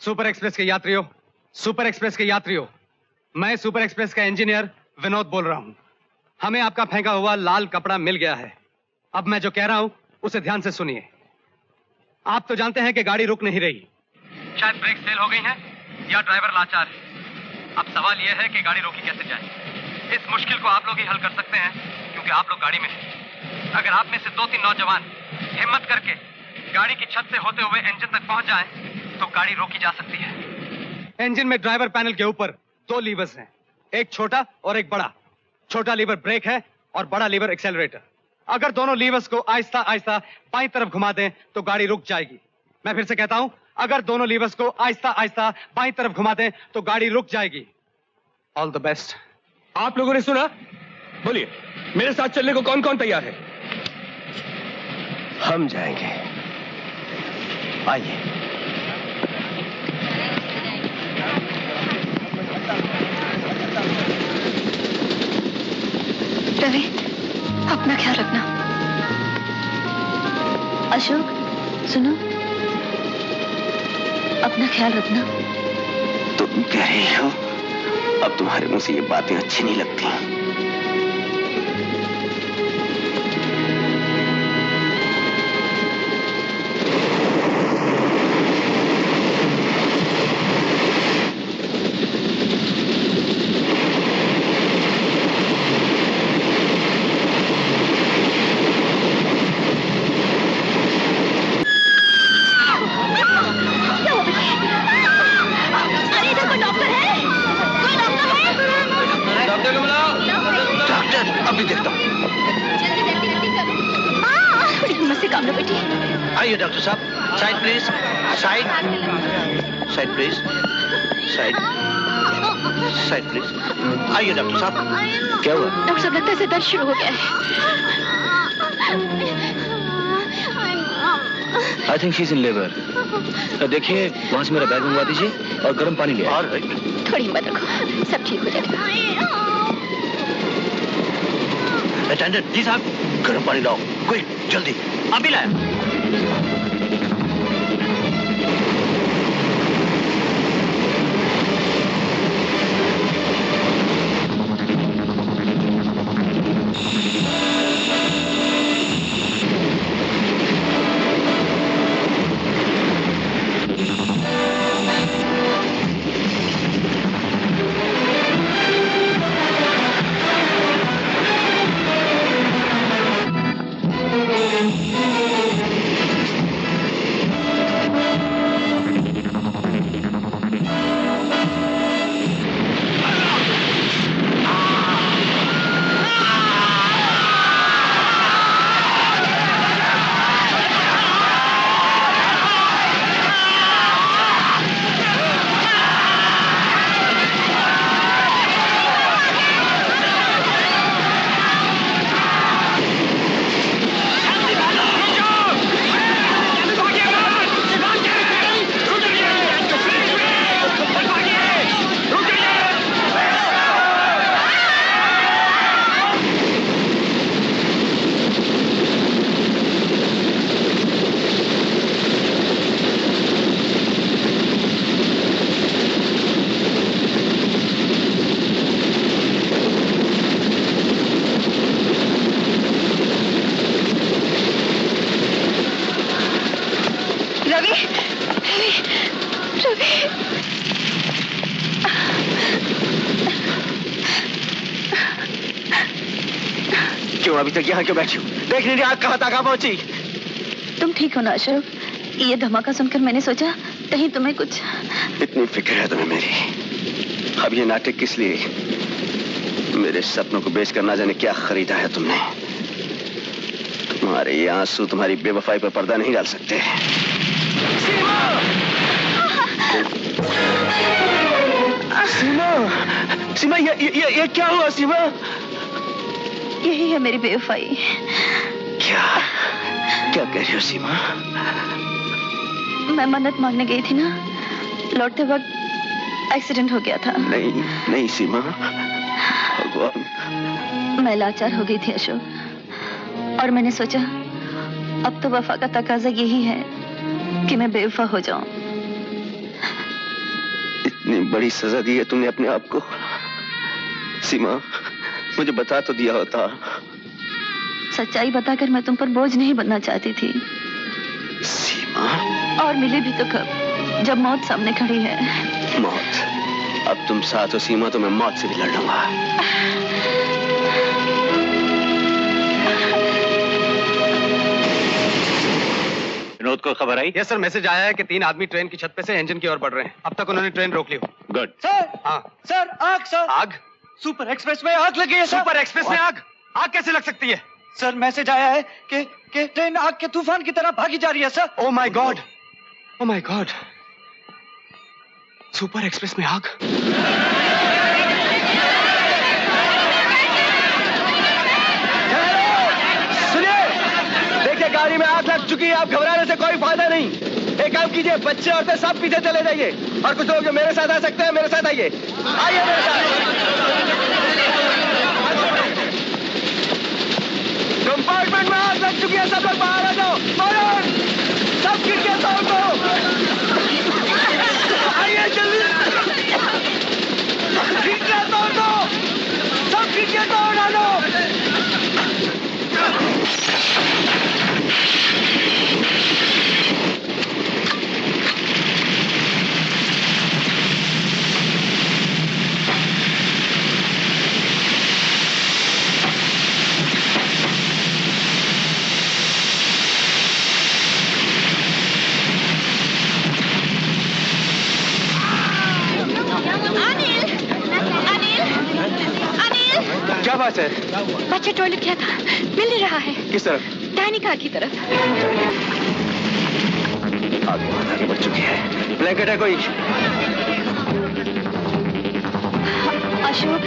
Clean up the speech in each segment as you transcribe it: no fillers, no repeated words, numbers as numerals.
Super express के यात्रियों, मैं सुपर एक्सप्रेस का इंजीनियर विनोद बोल रहा हूं। हमें आपका फेंका हुआ लाल कपड़ा मिल गया है। अब मैं जो कह रहा हूं उसे ध्यान से सुनिए। आप तो जानते हैं कि गाड़ी रुक नहीं रही, शायद ब्रेक फेल हो गई है या ड्राइवर लाचार है। अब सवाल यह है कि गाड़ी रोकी कैसे जाए। इस मुश्किल को आप लोग ही हल कर सकते हैं, क्योंकि आप लोग गाड़ी में हैं। अगर आप में से 2-3 नौजवान हिम्मत करके गाड़ी की छत से होते हुए इंजन तक पहुंच जाएं, तो गाड़ी रोकी जा सकती है। इंजन में ड्राइवर पैनल के ऊपर 2 लीवर्स हैं, एक छोटा और एक बड़ा। छोटा लीवर ब्रेक है और बड़ा लीवर एक्सेलरेटर। अगर दोनों लीवर्स को आहिस्ता आहिस्ता बाईं तरफ घुमा दें तो गाड़ी रुक जाएगी। मैं फिर से कहता हूं, अगर दोनों लीवर्स को आहिस्ता आहिस्ता बाईं तरफ घुमा दें तो गाड़ी रुक जाएगी। All the best. आप लोगों ने सुना? बोलिए, मेरे साथ चलने को कौन कौन तैयार है? हम जाएंगे, आइए। रवि, अपना ख्याल रखना। अशोक, सुनो, अपना ख्याल रखना। तुम कह रही हो, अब तुम्हारे मुंह से ये बातें अच्छी नहीं लगती। डॉक्टर साहब, side please, side please, side please. आइए डॉक्टर साहब। क्या हुआ? डॉक्टर साहब, लगता है दर्द शुरू हो गया है। I think she is in labour. देखिए, वहां से मेरा बैग मंगवा दीजिए और गर्म पानी ले आइए। थोड़ी हिम्मत रखो, सब ठीक हो जाएगा। अटेंडेंट जी साहब, गर्म पानी लाओ, क्विक, जल्दी। अभी लाया। अभी तक यहाँ क्यों बैठी हो? देख नहीं रही आग कहाँ पहुंची? तुम ठीक हो ना अशोक? ये धमाका सुनकर मैंने सोचा कहीं तुम्हें कुछ। इतनी फिक्र है तुम्हें मेरी? अब ये नाटक किस लिए? मेरे सपनों को बेचकर ना जाने क्या खरीदा है तुमने। तुम्हारे ये आंसू तुम्हारी बेवफाई पर पर्दा नहीं डाल सकते। सीमा, सीमा, ये क्या हुआ सीमा? यही है मेरी बेवफाई। क्या कह रही हो सीमा? मैं मन्नत मांगने गई थी ना, लौटते वक्त एक्सीडेंट हो गया था। नहीं सीमा, भगवान। मैं लाचार हो गई थी अशोक, और मैंने सोचा अब तो वफा का तकाजा यही है कि मैं बेवफा हो जाऊं। इतनी बड़ी सजा दी है तुमने अपने आप को। सीमा, मुझे बता तो दिया होता। सच्चाई बताकर मैं तुम पर बोझ नहीं बनना चाहती थी। सीमा। और मिले भी तो कब, जब मौत सामने खड़ी है। मौत? अब तुम साथ हो सीमा, तो मैं मौत से भी लड़ लूंगा। विनोद को खबर आई? यस सर, मैसेज आया है कि 3 आदमी ट्रेन की छत पे से इंजन की ओर बढ़ रहे हैं। अब तक उन्होंने ट्रेन रोक ली हो। गुड। सर, हाँ सर आग सर, आग? सुपर एक्सप्रेस में आग लगी है सर। सुपर एक्सप्रेस में आग? आग कैसे लग सकती है? सर मैसेज आया है कि ट्रेन आग के तूफान की तरह भागी जा रही है sir. Oh my God, oh my God, super express में आग? सुनिए, देखिए गाड़ी में आग लग चुकी है, आप घबराने से कोई फायदा नहीं। एक काम कीजिए, बच्चे औरतें सब पीछे चले जाइए, और कुछ लोग जो मेरे साथ आ सकते हैं मेरे साथ आइए। आइए मेरे साथ। कंपार्टमेंट में आग लग चुकी है, सब लोग बाहर आ जाओ। फौरन सब खिड़कियां तोड़ दो। आइए जल्दी, खिड़कियां तोड़ दो, सब खिड़कियां तोड़ डालो। क्या बात है? बच्चे टॉयलेट किया था, मिल नहीं रहा है। किस तरफ? डाइनिंग कार की तरफ। आग बहुत आगे बढ़ चुकी है। ब्लैंकेट है कोई? अशोक,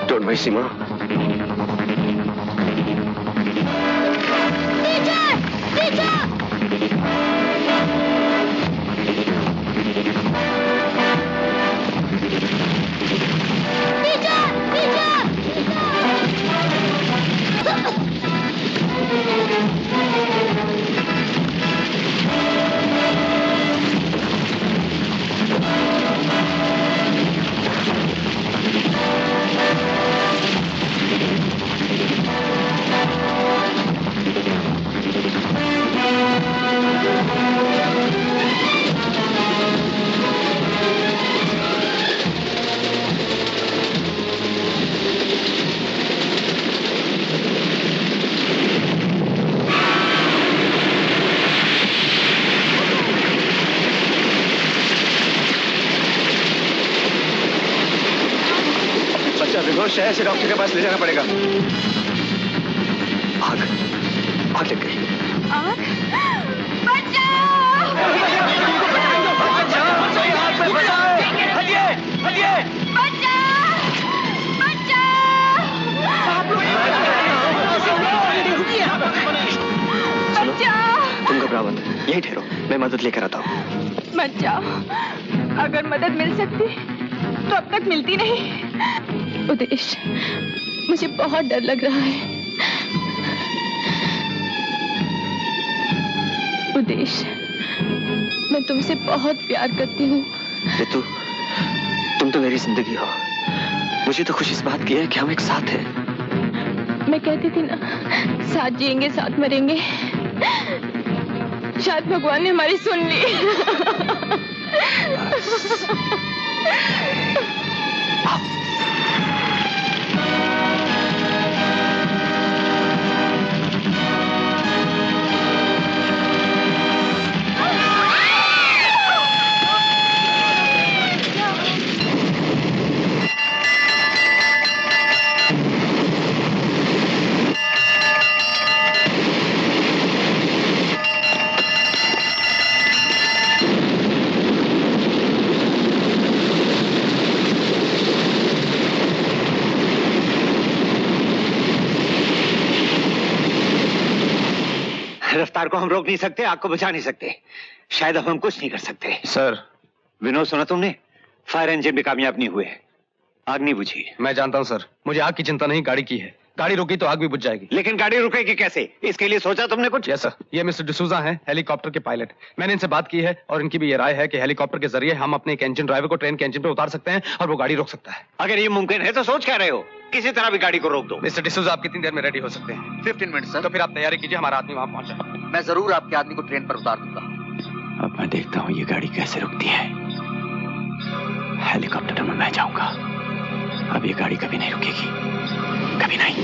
डोंट वरी सीमा। शहर से डॉक्टर के पास ले जाना पड़ेगा। आग, आग लग गई। आग? बचाओ! हटिए, हटिए! तुम घबराओ मत, यहीं ठहरो, मैं मदद लेकर आता हूँ। मत जाओ, अगर मदद मिल सकती तो अब तक मिलती नहीं। उदेश, मुझे बहुत डर लग रहा है। उदेश, मैं तुमसे बहुत प्यार करती हूँ। रितु, तुम तो मेरी जिंदगी हो। मुझे तो खुशी इस बात की है कि हम एक साथ हैं। मैं कहती थी ना, साथ जिएंगे साथ मरेंगे। शायद भगवान ने हमारी सुन ली। रफ्तार को हम रोक नहीं सकते, आग को बुझा नहीं सकते, शायद अब हम कुछ नहीं कर सकते। सर, विनोद, सुना तुमने? फायर इंजन भी कामयाब नहीं हुए, आग नहीं बुझी। मैं जानता हूं सर, मुझे आग की चिंता नहीं, गाड़ी की है। गाड़ी रुकी तो आग भी बुझ जाएगी। लेकिन गाड़ी रुकेगी कैसे? इसके लिए सोचा तुमने कुछ? यस सर, ये मिस्टर डिसूजा हैं, हेलीकॉप्टर के पायलट। मैंने इनसे बात की है और इनकी भी ये राय है कि हेलीकॉप्टर के जरिए हम अपने एक इंजन ड्राइवर को ट्रेन के इंजन पे उतार सकते हैं और वो गाड़ी रोक सकता है। अगर ये मुमकिन है तो सोच क्या रहे हो? किसी तरह भी गाड़ी को रोक दो। मिस्टर डिसूजा, आप कितनी देर में रेडी हो सकते हैं? 15 मिनट सर। तो फिर आप तैयारी कीजिए, हमारा आदमी वहां पहुंचा। मैं जरूर आपके आदमी को ट्रेन पर उतार दूंगा। अब मैं देखता हूँ ये गाड़ी कैसे रुकती है। हेलीकॉप्टर में मैं जाऊंगा। अब ये गाड़ी कभी नहीं रुकेगी, कभी नहीं।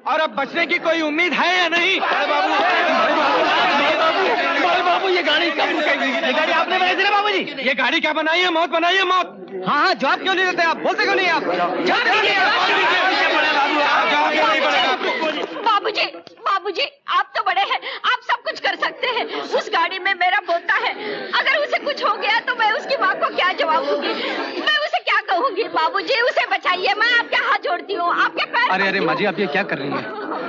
और अब बचने की कोई उम्मीद है या नहीं? बाबू, ये गाड़ी कब रुकेगी? ये गाड़ी आपने बनाई थी ना बाबूजी? ये गाड़ी क्या बनाई है? मौत बनाई है, मौत। हाँ हाँ, जवाब क्यों नहीं देते आप? बोलते क्यों नहीं आप? बाबूजी, बाबूजी, आप तो बड़े हैं, आप सब कुछ कर सकते हैं। उस गाड़ी में मेरा पोता है, अगर उसे कुछ हो गया तो मैं उसकी माँ को क्या जवाब दूंगी? मैं उसे क्या कहूँगी? बाबूजी, उसे बचाइए, मैं आपके हाथ जोड़ती हूँ, आपके पैर। अरे माँ जी, आप ये क्या कर रही हैं?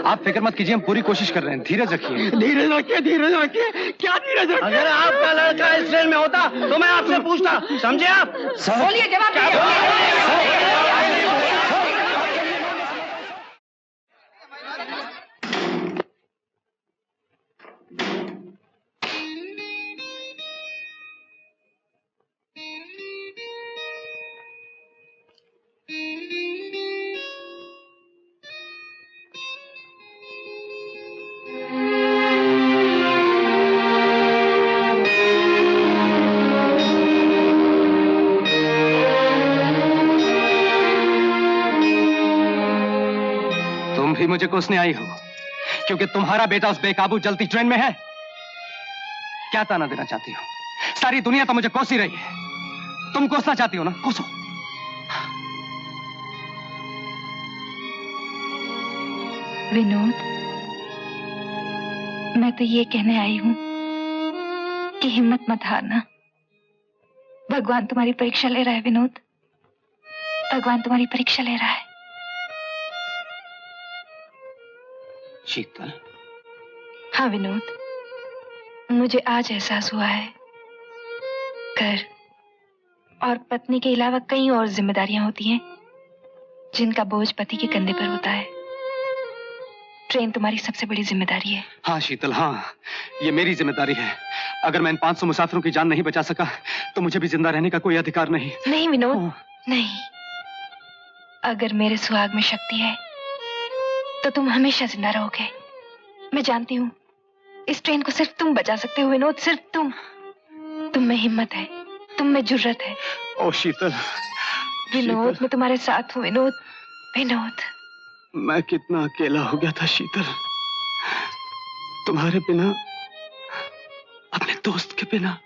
आप फिक्र मत कीजिए, हम पूरी कोशिश कर रहे हैं। धीरज रखिए। धीरज रखिए, धीरज रखिए। क्या धीरज रखिए? अगर आपका लड़का इस ट्रेन में होता तो मैं आपसे पूछता, समझे आप? बोलिए, जवाब मुझे कोसने आई हो क्योंकि तुम्हारा बेटा उस बेकाबू जलती ट्रेन में है। क्या ताना देना चाहती हो? सारी दुनिया तो मुझे कोस ही रही है। तुम कोसना चाहती हो ना? कोसो। विनोद, मैं तो ये कहने आई हूं कि हिम्मत मत हारना। भगवान तुम्हारी परीक्षा ले रहा है विनोद, भगवान तुम्हारी परीक्षा ले रहा है। शीतल। हाँ विनोद, मुझे आज एहसास हुआ है घर और पत्नी के अलावा कई और जिम्मेदारियां होती हैं जिनका बोझ पति के कंधे पर होता है। ट्रेन तुम्हारी सबसे बड़ी जिम्मेदारी है। हाँ शीतल, हाँ, ये मेरी जिम्मेदारी है। अगर मैं इन 500 मुसाफिरों की जान नहीं बचा सका तो मुझे भी जिंदा रहने का कोई अधिकार नहीं। नहीं विनोद, नहीं। अगर मेरे सुहाग में शक्ति है तो तुम हमेशा जिंदा रहोगे। मैं जानती हूँ इस ट्रेन को सिर्फ तुम बचा सकते हो विनोद, सिर्फ तुम। तुम में हिम्मत है, तुम में जुर्रत है। ओ शीतल, विनोद, मैं तुम्हारे साथ हूँ विनोद। विनोद, मैं कितना अकेला हो गया था शीतल, तुम्हारे बिना, अपने दोस्त के बिना।